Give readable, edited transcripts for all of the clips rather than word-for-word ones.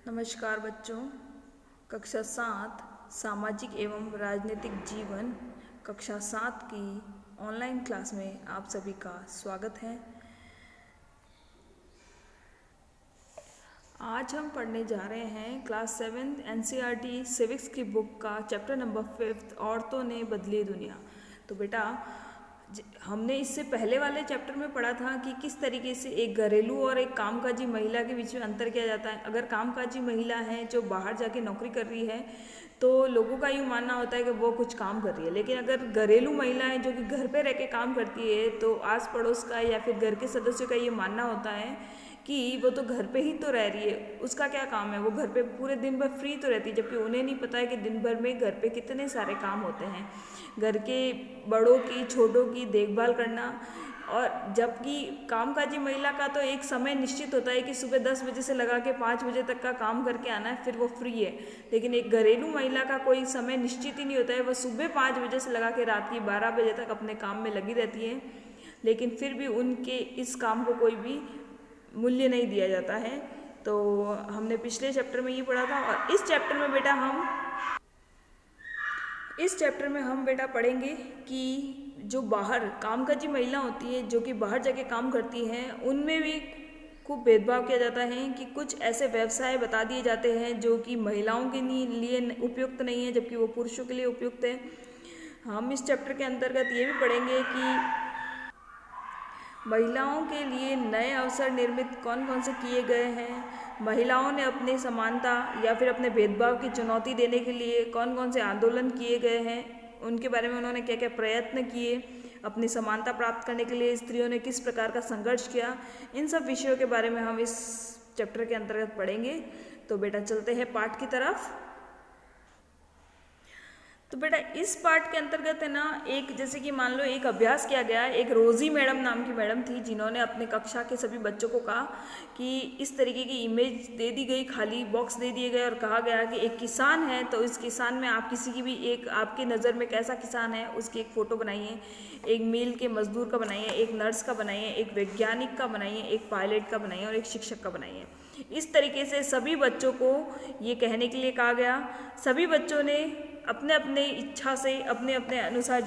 नमस्कार बच्चों। कक्षा 7 सामाजिक एवं राजनीतिक जीवन कक्षा 7 की ऑनलाइन क्लास में आप सभी का स्वागत है। आज हम पढ़ने जा रहे हैं क्लास 7 एनसीईआरटी सिविक्स की बुक का चैप्टर नंबर 5 औरतों ने बदली दुनिया। तो बेटा हमने इससे पहले वाले चैप्टर में पढ़ा था कि किस तरीके से एक घरेलू और एक कामकाजी महिला के बीच में अंतर किया जाता है। अगर कामकाजी महिला है जो बाहर जाके नौकरी कर रही है तो लोगों का यूँ मानना होता है कि वो कुछ काम कर रही है, लेकिन अगर घरेलू महिला है जो कि घर पे रह के काम करती है तो आस पड़ोस का या फिर घर के सदस्यों का ये मानना होता है कि वो तो घर पे ही तो रह रही है, उसका क्या काम है, वो घर पे पूरे दिन भर फ्री तो रहती है। जबकि उन्हें नहीं पता है कि दिन भर में घर पे कितने सारे काम होते हैं, घर के बड़ों की छोटों की देखभाल करना। और जबकि कामकाजी महिला का तो एक समय निश्चित होता है कि सुबह 10 बजे से लगा के 5 बजे तक का काम करके आना है, फिर वो फ्री है। लेकिन एक घरेलू महिला का कोई समय निश्चित ही नहीं होता है, वह सुबह 5 बजे से लगा के रात की 12 बजे तक अपने काम में लगी रहती है, लेकिन फिर भी उनके इस काम को कोई भी मूल्य नहीं दिया जाता है। तो हमने पिछले चैप्टर में ये पढ़ा था और इस चैप्टर में हम बेटा पढ़ेंगे कि जो बाहर कामकाजी महिला होती है जो कि बाहर जाके काम करती हैं उनमें भी खूब भेदभाव किया जाता है कि कुछ ऐसे व्यवसाय बता दिए जाते हैं जो कि महिलाओं के लिए उपयुक्त नहीं है जबकि वो पुरुषों के लिए उपयुक्त है। हम इस चैप्टर के अंतर्गत ये भी पढ़ेंगे कि महिलाओं के लिए नए अवसर निर्मित कौन कौन से किए गए हैं, महिलाओं ने अपनी समानता या फिर अपने भेदभाव की चुनौती देने के लिए कौन कौन से आंदोलन किए गए हैं, उनके बारे में उन्होंने क्या क्या प्रयत्न किए, अपनी समानता प्राप्त करने के लिए स्त्रियों ने किस प्रकार का संघर्ष किया, इन सब विषयों के बारे में हम इस चैप्टर के अंतर्गत पढ़ेंगे। तो बेटा चलते हैं पाठ की तरफ। तो बेटा इस पार्ट के अंतर्गत है ना, एक जैसे कि मान लो एक अभ्यास किया गया। एक रोजी मैडम नाम की मैडम थी जिन्होंने अपने कक्षा के सभी बच्चों को कहा कि इस तरीके की इमेज दे दी गई, खाली बॉक्स दे दिए गए और कहा गया कि एक किसान है तो इस किसान में आप किसी की भी एक आपकी नज़र में कैसा किसान है उसकी एक फ़ोटो बनाइए, एक मिल के मजदूर का बनाइए, एक नर्स का बनाइए, एक वैज्ञानिक का बनाइए, एक पायलट का बनाइए और एक शिक्षक का बनाइए। इस तरीके से सभी बच्चों को ये कहने के लिए कहा गया। सभी बच्चों ने अपने अपने इच्छा से अपने अपने अनुसार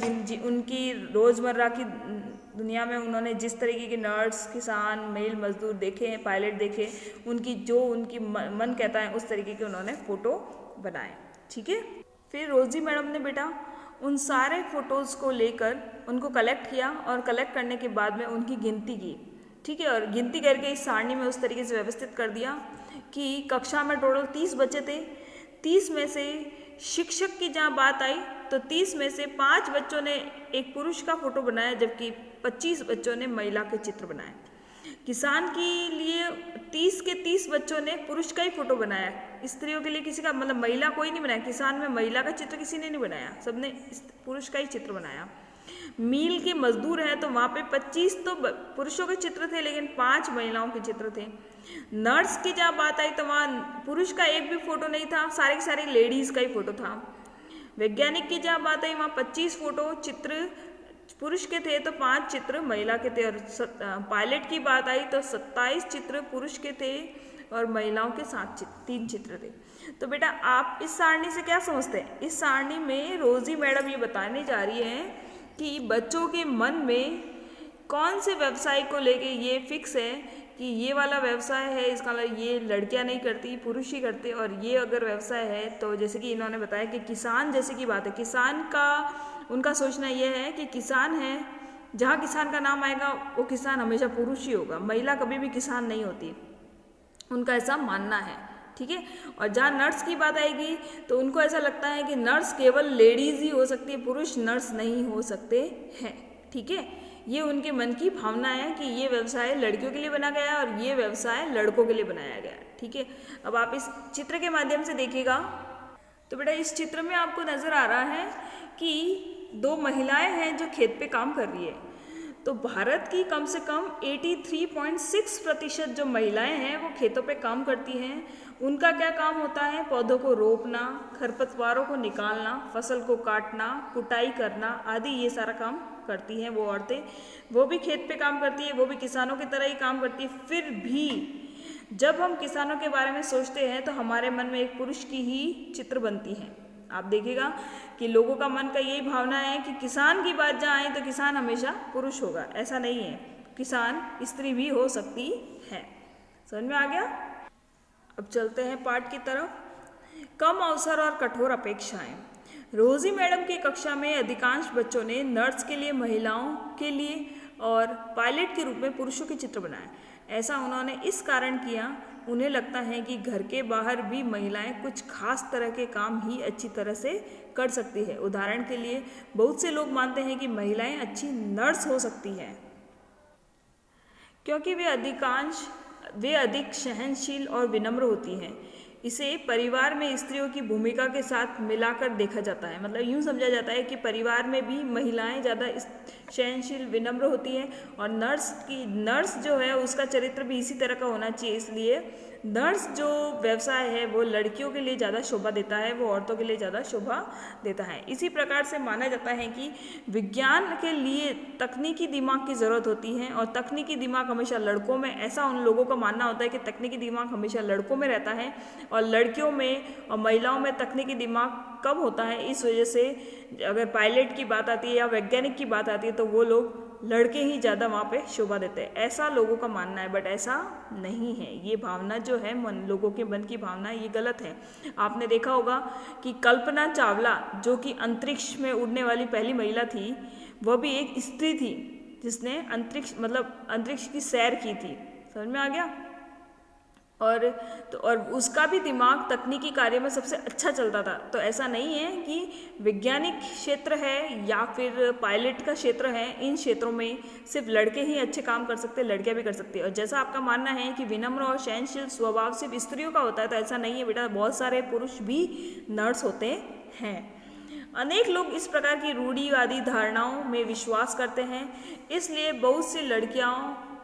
उनकी रोज़मर्रा की दुनिया में उन्होंने जिस तरीके के नर्स, किसान, मेल मजदूर देखे हैं, पायलट देखे, उनकी मन कहता है उस तरीके के उन्होंने फ़ोटो बनाए। ठीक है। फिर रोजी मैडम ने बेटा उन सारे फ़ोटोज़ को लेकर उनको कलेक्ट किया और कलेक्ट करने के बाद में उनकी गिनती की। ठीक है। और गिनती करके इस सारणी में उस तरीके से व्यवस्थित कर दिया कि कक्षा में टोटल 30 बच्चे थे। 30 में से शिक्षक की जहाँ बात आई तो 30 में से 5 बच्चों ने एक पुरुष का फोटो बनाया जबकि 25 बच्चों ने महिला के चित्र बनाए। किसान के लिए 30 के 30 बच्चों ने पुरुष का ही फोटो बनाया, स्त्रियों के लिए किसी का मतलब महिला कोई नहीं बनाया। किसान में महिला का चित्र किसी ने नहीं बनाया, सबने पुरुष का ही चित्र बनाया। मील के मजदूर हैं तो वहाँ पे 25 तो पुरुषों के चित्र थे लेकिन 5 महिलाओं के चित्र थे। नर्स की जहाँ बात आई तो वहाँ पुरुष का एक भी फोटो नहीं था, सारे के सारे लेडीज़ का ही फोटो था। वैज्ञानिक की जहाँ बात आई वहाँ 25 फोटो चित्र पुरुष के थे तो 5 चित्र महिला के थे। और पायलट की बात आई तो 27 चित्र पुरुष के थे और महिलाओं के 3 चित्र थे। तो बेटा आप इस सारणी से क्या समझते हैं? इस सारणी में रोजी मैडम ये बताने जा रही हैं कि बच्चों के मन में कौन से व्यवसाय को लेके ये फिक्स है कि ये वाला व्यवसाय है, इसका मतलब ये लड़कियां नहीं करती पुरुष ही करते। और ये अगर व्यवसाय है तो जैसे कि इन्होंने बताया कि किसान जैसे की बात है, किसान का उनका सोचना ये है कि किसान है, जहाँ किसान का नाम आएगा वो किसान हमेशा पुरुष ही होगा, महिला कभी भी किसान नहीं होती, उनका ऐसा मानना है। ठीक है। और जहाँ नर्स की बात आएगी तो उनको ऐसा लगता है कि नर्स केवल लेडीज़ ही हो सकती है, पुरुष नर्स नहीं हो सकते हैं। ठीक है। ये उनके मन की भावना है कि ये व्यवसाय लड़कियों के लिए बना गया है और ये व्यवसाय लड़कों के लिए बनाया गया है। ठीक है। अब आप इस चित्र के माध्यम से देखिएगा तो बेटा इस चित्र में आपको नज़र आ रहा है कि 2 महिलाएं हैं जो खेत पे काम कर रही है। तो भारत की कम से कम 83.6% जो महिलाएं हैं वो खेतों पे काम करती हैं। उनका क्या काम होता है? पौधों को रोपना, खरपतवारों को निकालना, फसल को काटना, कुटाई करना आदि ये सारा काम करती हैं वो औरतें। वो भी खेत पे काम करती है, वो भी किसानों की तरह ही काम करती है। फिर भी जब हम किसानों के बारे में सोचते हैं तो हमारे मन में एक पुरुष की ही चित्र बनती है। आप देखिएगा कि लोगों का मन का यही भावना है कि किसान की बात जहाँ आई तो किसान हमेशा पुरुष होगा, ऐसा नहीं है, किसान स्त्री भी हो सकती है। समझ में आ गया? अब चलते हैं पाठ की तरफ। कम अवसर और कठोर अपेक्षाएं। रोजी मैडम की कक्षा में अधिकांश बच्चों ने नर्स के लिए महिलाओं के लिए और पायलट के रूप में पुरुषों के चित्र बनाए। ऐसा उन्होंने इस कारण किया, उन्हें लगता है कि घर के बाहर भी महिलाएं कुछ खास तरह के काम ही अच्छी तरह से कर सकती है। उदाहरण के लिए बहुत से लोग मानते हैं कि महिलाएं अच्छी नर्स हो सकती हैं क्योंकि वे अधिक सहनशील और विनम्र होती हैं। इसे परिवार में स्त्रियों की भूमिका के साथ मिलाकर देखा जाता है। मतलब यूँ समझा जाता है कि परिवार में भी महिलाएं ज़्यादा सहनशील विनम्र होती हैं और नर्स जो है उसका चरित्र भी इसी तरह का होना चाहिए। इसलिए नर्स जो व्यवसाय है वो लड़कियों के लिए ज़्यादा शोभा देता है, वो औरतों के लिए ज़्यादा शोभा देता है। इसी प्रकार से माना जाता है कि विज्ञान के लिए तकनीकी दिमाग की ज़रूरत होती है और तकनीकी दिमाग हमेशा लड़कों में, ऐसा उन लोगों का मानना होता है कि तकनीकी दिमाग हमेशा लड़कों में रहता है और लड़कियों में और महिलाओं में तकनीकी दिमाग कम होता है। इस वजह से अगर पायलट की बात आती है या वैज्ञानिक की बात आती है तो वो लोग लड़के ही ज़्यादा वहाँ पे शोभा देते हैं, ऐसा लोगों का मानना है। बट ऐसा नहीं है, ये भावना जो है लोगों के मन की भावना, ये गलत है। आपने देखा होगा कि कल्पना चावला जो कि अंतरिक्ष में उड़ने वाली पहली महिला थी, वह भी एक स्त्री थी जिसने अंतरिक्ष की सैर की थी। समझ में आ गया? और उसका भी दिमाग तकनीकी कार्य में सबसे अच्छा चलता था। तो ऐसा नहीं है कि वैज्ञानिक क्षेत्र है या फिर पायलट का क्षेत्र है, इन क्षेत्रों में सिर्फ लड़के ही अच्छे काम कर सकते हैं, लड़कियां भी कर सकती है। और जैसा आपका मानना है कि विनम्र और सहनशील स्वभाव सिर्फ स्त्रियों का होता है, तो ऐसा नहीं है बेटा, बहुत सारे पुरुष भी नर्स होते हैं। अनेक लोग इस प्रकार की रूढ़िवादी धारणाओं में विश्वास करते हैं, इसलिए बहुत सी लड़कियों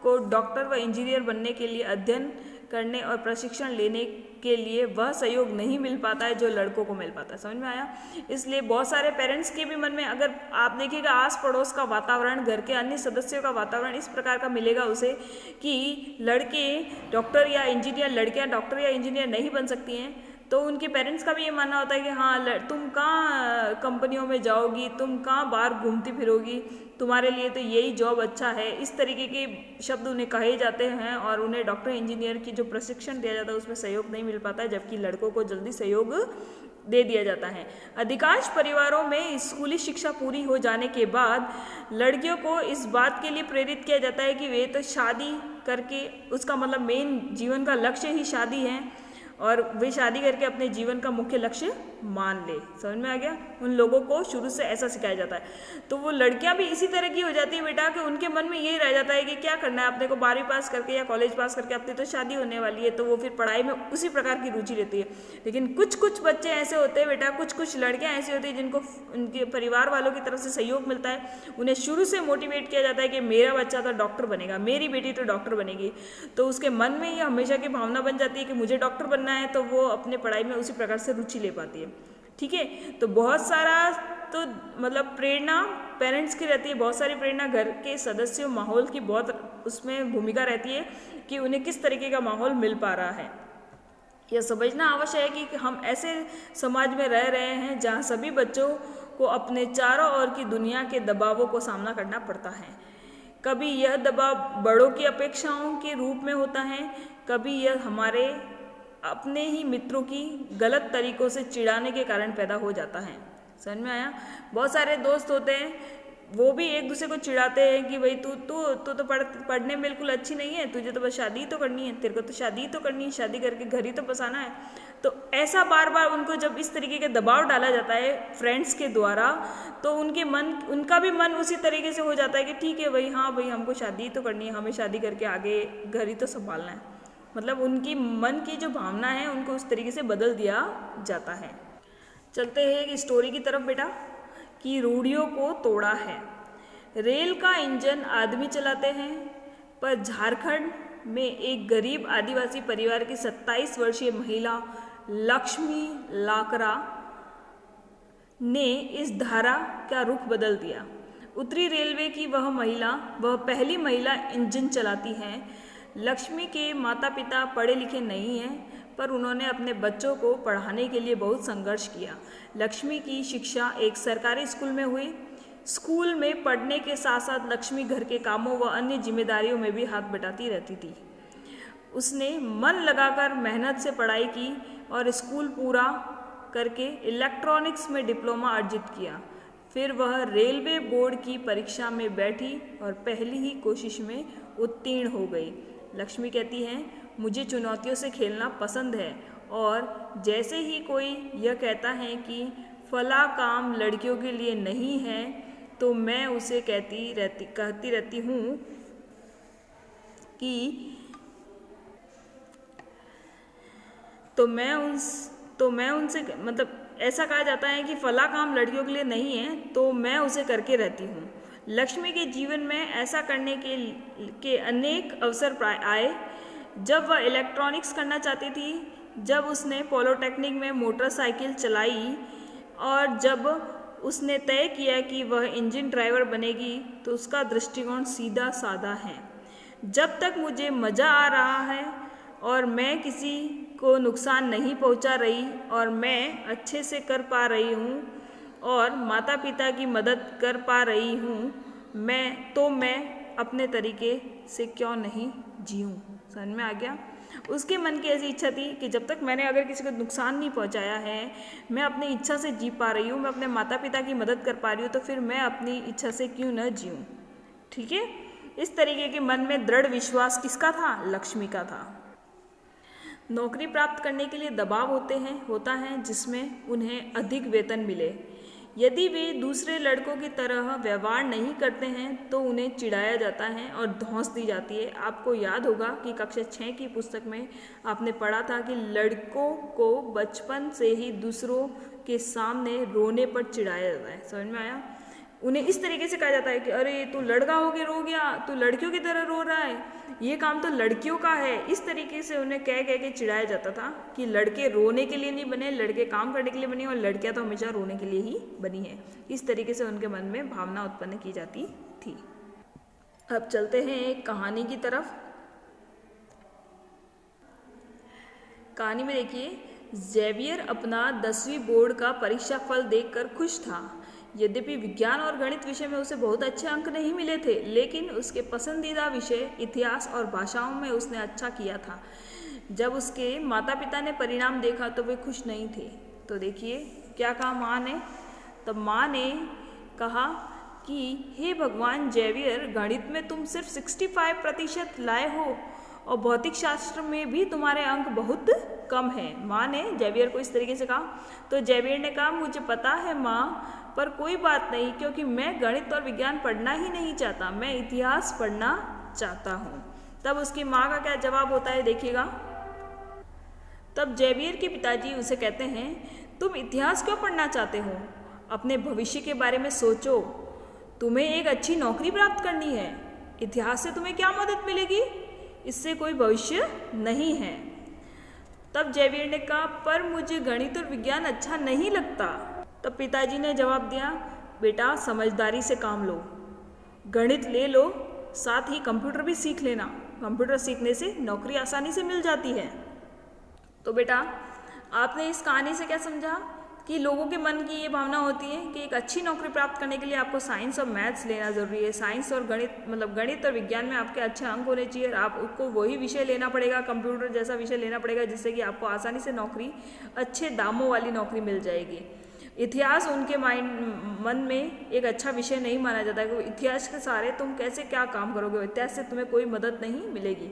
को डॉक्टर व इंजीनियर बनने के लिए अध्ययन करने और प्रशिक्षण लेने के लिए वह सहयोग नहीं मिल पाता है जो लड़कों को मिल पाता है। समझ में आया? इसलिए बहुत सारे पेरेंट्स के भी मन में, अगर आप देखिएगा आस पड़ोस का वातावरण, घर के अन्य सदस्यों का वातावरण इस प्रकार का मिलेगा उसे कि लड़के डॉक्टर या इंजीनियर, लड़कियां डॉक्टर या इंजीनियर नहीं बन सकती हैं, तो उनके पेरेंट्स का भी ये मानना होता है कि हाँ तुम कहाँ कंपनियों में जाओगी, तुम कहाँ बाहर घूमती फिरोगी, तुम्हारे लिए तो यही जॉब अच्छा है। इस तरीके के शब्द उन्हें कहे जाते हैं और उन्हें डॉक्टर इंजीनियर की जो प्रशिक्षण दिया जाता है उसमें सहयोग नहीं मिल पाता है, जबकि लड़कों को जल्दी सहयोग दे दिया जाता है। अधिकांश परिवारों में स्कूली शिक्षा पूरी हो जाने के बाद लड़कियों को इस बात के लिए प्रेरित किया जाता है कि वे तो शादी करके, उसका मतलब मेन जीवन का लक्ष्य ही शादी है और वे शादी करके अपने जीवन का मुख्य लक्ष्य मान ले। समझ में आ गया? उन लोगों को शुरू से ऐसा सिखाया जाता है। तो वो लड़कियां भी इसी तरह की हो जाती है बेटा कि उनके मन में यही रह जाता है कि क्या करना है अपने को, 12वीं पास करके या कॉलेज पास करके अपनी तो शादी होने वाली है, तो वो फिर पढ़ाई में उसी प्रकार की रुचि रहती है। लेकिन कुछ बच्चे ऐसे होते हैं बेटा, कुछ लड़कियाँ ऐसी होती हैं जिनको उनके परिवार वालों की तरफ से सहयोग मिलता है, उन्हें शुरू से मोटिवेट किया जाता है कि मेरा बच्चा तो डॉक्टर बनेगा, मेरी बेटी तो डॉक्टर बनेगी, तो उसके मन में ये हमेशा की भावना बन जाती है कि मुझे डॉक्टर बनना है, तो वो अपने पढ़ाई में उसी प्रकार से रुचि ले पाती है। ठीक है, तो बहुत सारा तो मतलब प्रेरणा पेरेंट्स की रहती है, बहुत सारी प्रेरणा घर के सदस्यों, माहौल की बहुत उसमें भूमिका रहती है कि उन्हें किस तरीके का माहौल मिल पा रहा है। यह समझना आवश्यक है कि हम ऐसे समाज में रह रहे हैं जहाँ सभी बच्चों को अपने चारों ओर की दुनिया के दबावों को सामना करना पड़ता है। कभी यह दबाव बड़ों की अपेक्षाओं के रूप में होता है, कभी यह हमारे अपने ही मित्रों की गलत तरीकों से चिढ़ाने के कारण पैदा हो जाता है। समझ में आया? बहुत सारे दोस्त होते हैं, वो भी एक दूसरे को चिढ़ाते हैं कि भाई तू तो पढ़ने में बिल्कुल अच्छी नहीं है, तुझे तो बस शादी ही तो करनी है, तेरे को तो शादी ही तो करनी है, शादी करके घर ही तो बसाना है। तो ऐसा बार बार उनको जब इस तरीके के दबाव डाला जाता है फ्रेंड्स के द्वारा, तो उनका भी मन उसी तरीके से हो जाता है कि ठीक है भाई, हाँ भाई हमको शादी ही तो करनी है, हमें शादी करके आगे घर ही तो संभालना है। मतलब उनकी मन की जो भावना है उनको उस तरीके से बदल दिया जाता है। चलते हैं एक स्टोरी की तरफ बेटा, कि रूढ़ियों को तोड़ा है। रेल का इंजन आदमी चलाते हैं, पर झारखंड में एक गरीब आदिवासी परिवार की 27 वर्षीय महिला लक्ष्मी लाकरा ने इस धारा का रुख बदल दिया। उत्तरी रेलवे की वह पहली महिला इंजन चलाती है लक्ष्मी के माता पिता पढ़े लिखे नहीं हैं, पर उन्होंने अपने बच्चों को पढ़ाने के लिए बहुत संघर्ष किया। लक्ष्मी की शिक्षा एक सरकारी स्कूल में हुई। स्कूल में पढ़ने के साथ साथ लक्ष्मी घर के कामों व अन्य जिम्मेदारियों में भी हाथ बटाती रहती थी। उसने मन लगाकर मेहनत से पढ़ाई की और स्कूल पूरा करके इलेक्ट्रॉनिक्स में डिप्लोमा अर्जित किया। फिर वह रेलवे बोर्ड की परीक्षा में बैठी और पहली ही कोशिश में उत्तीर्ण हो गई। लक्ष्मी कहती हैं, मुझे चुनौतियों से खेलना पसंद है, और जैसे ही कोई यह कहता है कि फला काम लड़कियों के लिए नहीं है, तो मैं उसे कहती रहती हूँ कि तो मैं उनसे मतलब ऐसा कहा जाता है कि फला काम लड़कियों के लिए नहीं है, तो मैं उसे करके रहती हूँ। लक्ष्मी के जीवन में ऐसा करने के अनेक अवसर आए। जब वह इलेक्ट्रॉनिक्स करना चाहती थी, जब उसने पॉलिटेक्निक में मोटरसाइकिल चलाई, और जब उसने तय किया कि वह इंजन ड्राइवर बनेगी, तो उसका दृष्टिकोण सीधा साधा है। जब तक मुझे मज़ा आ रहा है और मैं किसी को नुकसान नहीं पहुंचा रही और मैं अच्छे से कर पा रही हूँ और माता पिता की मदद कर पा रही हूँ, मैं अपने तरीके से क्यों नहीं जीऊँ। समझ में आ गया? उसके मन की ऐसी इच्छा थी कि जब तक मैंने अगर किसी को नुकसान नहीं पहुंचाया है, मैं अपनी इच्छा से जी पा रही हूँ, मैं अपने माता पिता की मदद कर पा रही हूँ, तो फिर मैं अपनी इच्छा से क्यों न जीऊँ। ठीक है? इस तरीके के मन में दृढ़ विश्वास किसका था? लक्ष्मी का था। नौकरी प्राप्त करने के लिए दबाव होता है जिसमें उन्हें अधिक वेतन मिले। यदि वे दूसरे लड़कों की तरह व्यवहार नहीं करते हैं तो उन्हें चिढ़ाया जाता है और धौंस दी जाती है। आपको याद होगा कि कक्षा 6 की पुस्तक में आपने पढ़ा था कि लड़कों को बचपन से ही दूसरों के सामने रोने पर चिढ़ाया जाता है। समझ में आया? उन्हें इस तरीके से कहा जाता है कि अरे तू लड़का हो के रो गया, तू लड़कियों की तरह रो रहा है, ये काम तो लड़कियों का है। इस तरीके से उन्हें कह के चिढ़ाया जाता था कि लड़के रोने के लिए नहीं बने, लड़के काम करने के लिए बने, और लड़कियां तो हमेशा रोने के लिए ही बनी है। इस तरीके से उनके मन में भावना उत्पन्न की जाती थी। अब चलते हैं एक कहानी की तरफ। कहानी में देखिए, ज़ेवियर अपना 10वीं बोर्ड का परीक्षा फल देखकर खुश था। यद्यपि विज्ञान और गणित विषय में उसे बहुत अच्छे अंक नहीं मिले थे, लेकिन उसके पसंदीदा विषय इतिहास और भाषाओं में उसने अच्छा किया था। जब उसके माता पिता ने परिणाम देखा तो वे खुश नहीं थे। तो देखिए क्या कहा माँ ने। तब माँ ने कहा कि हे भगवान ज़ेवियर, गणित में तुम सिर्फ 65% लाए हो और भौतिक शास्त्र में भी तुम्हारे अंक बहुत कम हैं। माँ ने ज़ेवियर को इस तरीके से कहा। तो ज़ेवियर ने कहा, मुझे पता है माँ, पर कोई बात नहीं, क्योंकि मैं गणित और विज्ञान पढ़ना ही नहीं चाहता, मैं इतिहास पढ़ना चाहता हूँ। तब उसकी माँ का क्या जवाब होता है देखिएगा। तब ज़ेवियर के पिताजी उसे कहते हैं, तुम इतिहास क्यों पढ़ना चाहते हो? अपने भविष्य के बारे में सोचो। तुम्हें एक अच्छी नौकरी प्राप्त करनी है। इतिहास से तुम्हें क्या मदद मिलेगी? इससे कोई भविष्य नहीं है। तब ज़ेवियर ने कहा, पर मुझे गणित और विज्ञान अच्छा नहीं लगता। तब पिताजी ने जवाब दिया, बेटा समझदारी से काम लो, गणित ले लो, साथ ही कंप्यूटर भी सीख लेना। कंप्यूटर सीखने से नौकरी आसानी से मिल जाती है। तो बेटा आपने इस कहानी से क्या समझा कि लोगों के मन की ये भावना होती है कि एक अच्छी नौकरी प्राप्त करने के लिए आपको साइंस और मैथ्स लेना ज़रूरी है। साइंस और गणित और विज्ञान में आपके अच्छे अंक होने चाहिए और आपको वही विषय लेना पड़ेगा, कंप्यूटर जैसा विषय लेना पड़ेगा, जिससे कि आपको आसानी से नौकरी, अच्छे दामों वाली नौकरी मिल जाएगी। इतिहास उनके मन में एक अच्छा विषय नहीं माना जाता है, क्योंकि इतिहास के सहारे तुम कैसे क्या काम करोगे, इतिहास से तुम्हें कोई मदद नहीं मिलेगी।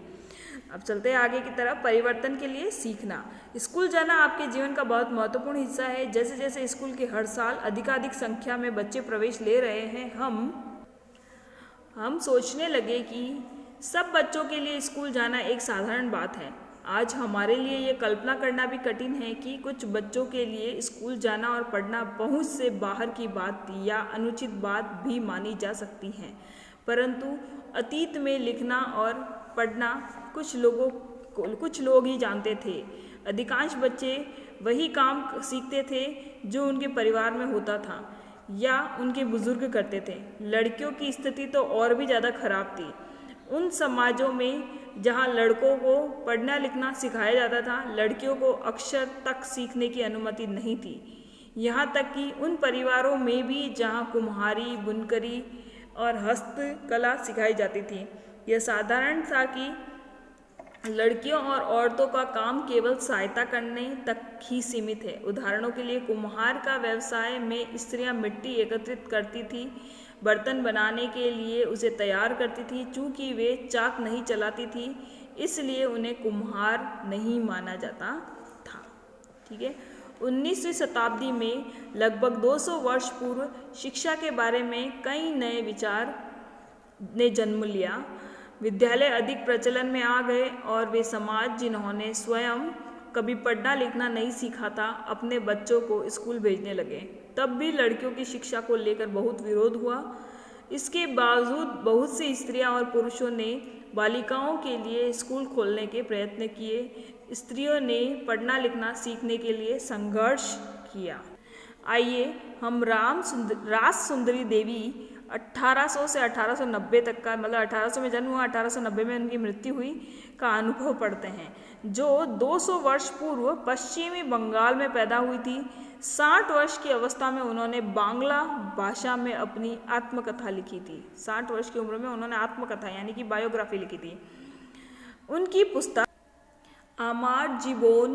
अब चलते हैं आगे की तरफ। परिवर्तन के लिए सीखना। स्कूल जाना आपके जीवन का बहुत महत्वपूर्ण हिस्सा है। जैसे जैसे स्कूल के हर साल अधिकाधिक संख्या में बच्चे प्रवेश ले रहे हैं, हम सोचने लगे कि सब बच्चों के लिए स्कूल जाना एक साधारण बात है। आज हमारे लिए ये कल्पना करना भी कठिन है कि कुछ बच्चों के लिए स्कूल जाना और पढ़ना पहुंच से बाहर की बात या अनुचित बात भी मानी जा सकती है। परंतु अतीत में लिखना और पढ़ना कुछ लोग ही जानते थे। अधिकांश बच्चे वही काम सीखते थे जो उनके परिवार में होता था या उनके बुजुर्ग करते थे। लड़कियों की स्थिति तो और भी ज़्यादा खराब थी। उन समाजों में जहाँ लड़कों को पढ़ना लिखना सिखाया जाता था, लड़कियों को अक्षर तक सीखने की अनुमति नहीं थी। यहाँ तक कि उन परिवारों में भी जहाँ कुम्हारी, बुनकरी और हस्तकला सिखाई जाती थी, यह साधारण था कि लड़कियों और औरतों का काम केवल सहायता करने तक ही सीमित है। उदाहरणों के लिए कुम्हार का व्यवसाय में स्त्रियां मिट्टी एकत्रित करती थी, बर्तन बनाने के लिए उसे तैयार करती थी। चूँकि वे चाक नहीं चलाती थी, इसलिए उन्हें कुम्हार नहीं माना जाता था। ठीक है। 19वीं शताब्दी में लगभग 200 वर्ष पूर्व शिक्षा के बारे में कई नए विचार ने जन्म लिया। विद्यालय अधिक प्रचलन में आ गए और वे समाज जिन्होंने स्वयं कभी पढ़ना लिखना नहीं सीखा था, अपने बच्चों को स्कूल भेजने लगे। तब भी लड़कियों की शिक्षा को लेकर बहुत विरोध हुआ। इसके बावजूद बहुत सी स्त्रियां और पुरुषों ने बालिकाओं के लिए स्कूल खोलने के प्रयत्न किए। स्त्रियों ने पढ़ना लिखना सीखने के लिए संघर्ष किया। आइए हम रास सुंदरी देवी 1800 से 1890 तक का, मतलब 1800 में जन्म हुआ, 1890 में उनकी मृत्यु हुई, का अनुभव पढ़ते हैं, जो 200 वर्ष पूर्व पश्चिमी बंगाल में पैदा हुई थी। 60 वर्ष की अवस्था में उन्होंने बांग्ला भाषा में अपनी आत्मकथा लिखी थी। 60 वर्ष की उम्र में उन्होंने आत्मकथा यानी कि बायोग्राफी लिखी थी। उनकी पुस्तक आमार जीवन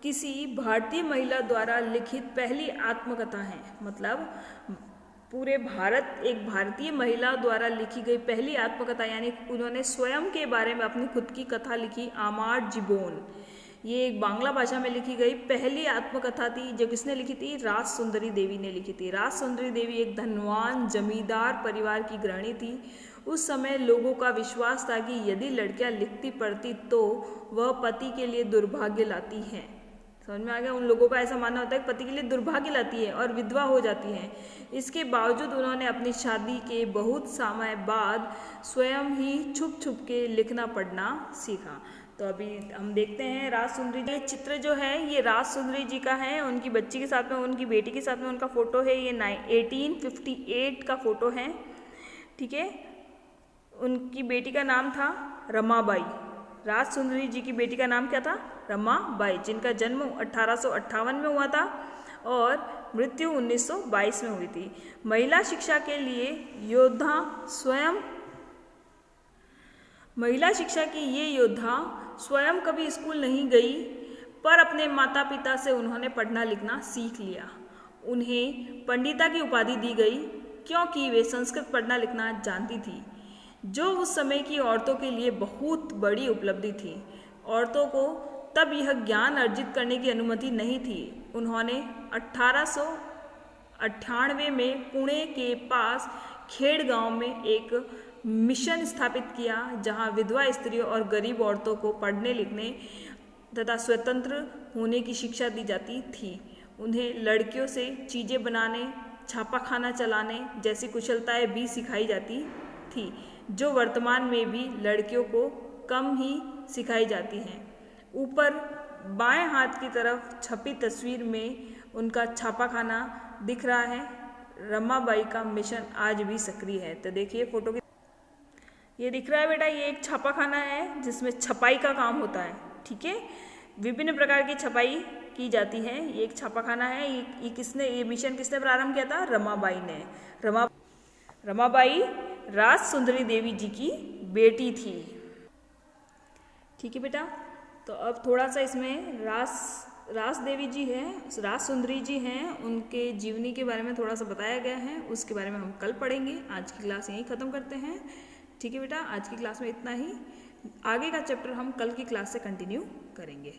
किसी भारतीय महिला द्वारा लिखित पहली आत्मकथा है। मतलब पूरे भारत एक भारतीय महिला द्वारा लिखी गई पहली आत्मकथा, यानी उन्होंने स्वयं के बारे में अपनी खुद की कथा लिखी, आमार जीवन। ये एक बांग्ला भाषा में लिखी गई पहली आत्मकथा थी, जो किसने लिखी थी? रास सुंदरी देवी ने लिखी थी। रास सुंदरी देवी एक धनवान जमींदार परिवार की गृहिणी थी। उस समय लोगों का विश्वास था कि यदि लड़कियां लिखती पढ़ती तो वह पति के लिए दुर्भाग्य लाती हैं। समझ में आ गया? उन लोगों का ऐसा मानना होता है कि पति के लिए दुर्भाग्य लाती है और विधवा हो जाती हैं। इसके बावजूद उन्होंने अपनी शादी के बहुत समय बाद स्वयं ही छुप छुप के लिखना पढ़ना सीखा। तो अभी हम देखते हैं रास सुंदरी जी। चित्र जो है ये रास सुंदरी जी का है, उनकी बच्ची के साथ में, उनकी बेटी के साथ में उनका फोटो है। ये 1858 का फोटो है। ठीक है। उनकी बेटी का नाम था रमाबाई। रास सुंदरी जी की बेटी का नाम क्या था? रमाबाई, जिनका जन्म 1858 में हुआ था और मृत्यु 1922 में हुई थी। महिला शिक्षा के लिए योद्धा स्वयं कभी स्कूल नहीं गई, पर अपने माता पिता से उन्होंने पढ़ना लिखना सीख लिया। उन्हें पंडिता की उपाधि दी गई क्योंकि वे संस्कृत पढ़ना लिखना जानती थी, जो उस समय की औरतों के लिए बहुत बड़ी उपलब्धि थी। औरतों को तब यह ज्ञान अर्जित करने की अनुमति नहीं थी। उन्होंने 1898 में पुणे के पास खेड़ गांव में एक मिशन स्थापित किया, जहां विधवा स्त्रियों और गरीब औरतों को पढ़ने लिखने तथा स्वतंत्र होने की शिक्षा दी जाती थी। उन्हें लड़कियों से चीज़ें बनाने, छापा खाना चलाने जैसी कुशलताएं भी सिखाई जाती थी, जो वर्तमान में भी लड़कियों को कम ही सिखाई जाती हैं। ऊपर बाएं हाथ की तरफ छपी तस्वीर में उनका छापाखाना दिख रहा है। रमाबाई का मिशन आज भी सक्रिय है। तो देखिए फोटो की, ये दिख रहा है बेटा, ये एक छापाखाना है जिसमें छपाई का काम होता है। ठीक है। विभिन्न प्रकार की छपाई की जाती है। ये एक छापाखाना है। ये मिशन किसने प्रारंभ किया था? रमाबाई ने। रमाबाई रास सुंदरी देवी जी की बेटी थी। ठीक है बेटा। तो अब थोड़ा सा इसमें रास देवी जी हैं, रास सुंदरी जी हैं, उनके जीवनी के बारे में थोड़ा सा बताया गया है। उसके बारे में हम कल पढ़ेंगे। आज की क्लास यहीं ख़त्म करते हैं। ठीक है बेटा। आज की क्लास में इतना ही। आगे का चैप्टर हम कल की क्लास से कंटिन्यू करेंगे।